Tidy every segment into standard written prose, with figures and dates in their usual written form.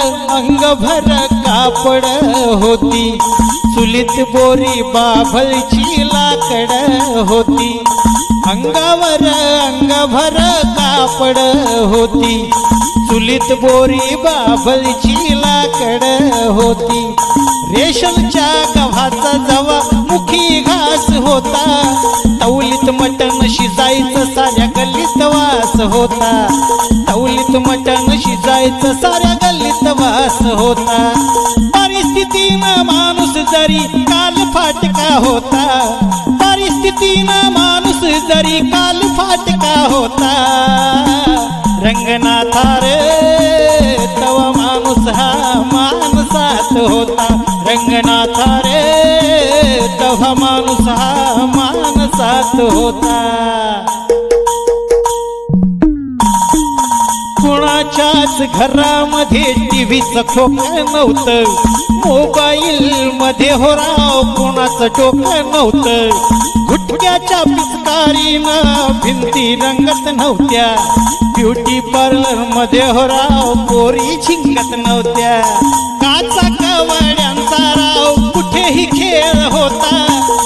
अंगभर कापड होती, चुलीत बोरी बाभळची लाकड होती। अंगावर अंगभर कापड होती, चुलीत बोरी बाभळची लाकड होती। रेशमच्या गव्हाचा जवा मुखी घास होता, तवलीत मटण शिजायचं साऱ्या गल्लीत वास होता। तवलीत मटण शिजायचं साऱ्या गल्लीत वास होता। परिस्थितीनं माणूस जरी काल फाटका होता, परिस्थितीनं माणूस जरी काल फाटका होता। रंगनाथा रे तवा माणूस हा माणसात होता, रंगनाथा रे तवा माणूस हा माणसात होता। कुणाच्याच घरामध्ये टीव्हीचं खोकं नव्हतं, मोबाईल मध्ये हो राव कुणाचं डोकं नव्हतं। गुटख्याच्या पिचकारीनं भिंती रंगत नव्हत्या, ब्युटी पार्लर मध्ये हो राव पोरी झिंगत नव्हत्या। काचा कवड्यांचा राव कुठेही खेळ होता,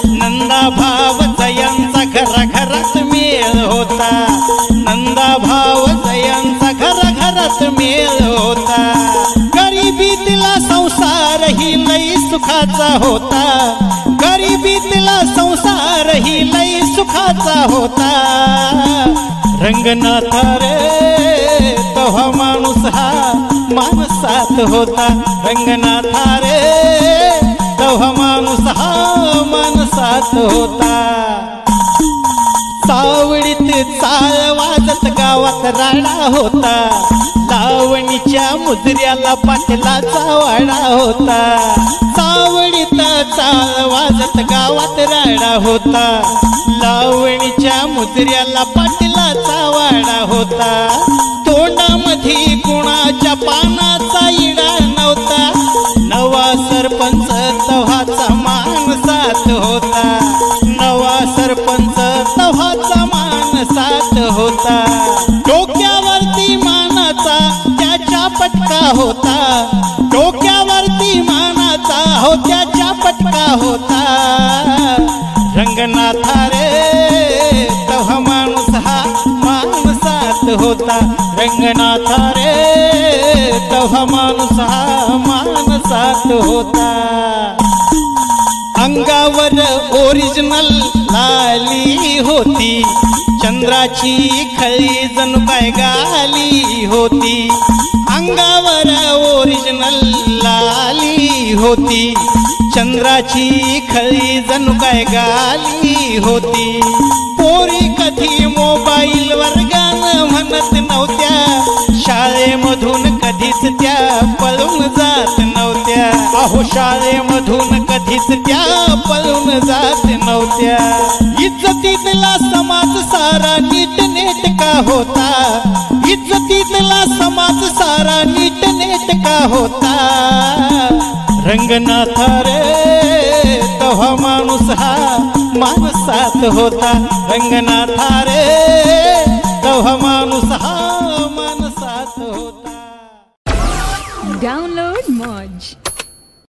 नंदा भाव जयांचा घराघरात मेळ होता, नंदा भाव जयांचा घराघरात मेळ होता। गरिबीतला संसार ही लई सुखाचा होता, गरिबीतला संसार ही लई सुखाचा होता। रंगनाथा रे तवा माणूस हा माणसात होता, रंगनाथा रे तवा माणूस हा माणसात होता। सावळीत चाळ वाजत गावात राडा होता, लावणीच्या मुजऱ्याला पाटलाचा वाडा होता। सावळीत चाळ वाजत गावात राडा होता, लावणीच्या मुजऱ्याला पाटलाचा वाडा होता। तोंडामध्ये कुणाच्या पानाचा इडा नव्हता, नवा सरपंच तव्हाचा माणसात होता, नवा सरपंच तव्हाचा माणसात होता। डोक्यावरती मानाचा त्याच्या पटका होता, डोक्यावरती मानाचा हो त्याच्या पटका होता। रंगनाथा रे तवा माणूस हा माणसात होता, रंगनाथा रे तवा माणूस हा माणसात होता। अंगावर ओरिजिनल लाली होती, चंद्राची खळी जणू काय गाली होती। अंगावर ओरिजिनल लाली होती, चंद्राची खळी जणू काय गाली होती। पोरी कधी मोबाईल वर गाणं म्हणत नव्हत्या, शाळेमधून कधीच त्या पळून जात नव्हत्या। अहो शाळेमधून कधीच त्या पळून जात नव्हत्या। इज्जतीतला समाज सारा नीटनेटका होता, इज्जतीतला समाज सारा नीटनेटका होता। रंगनाथा रे तवा माणूस हा माणसात होता, रंगनाथा रे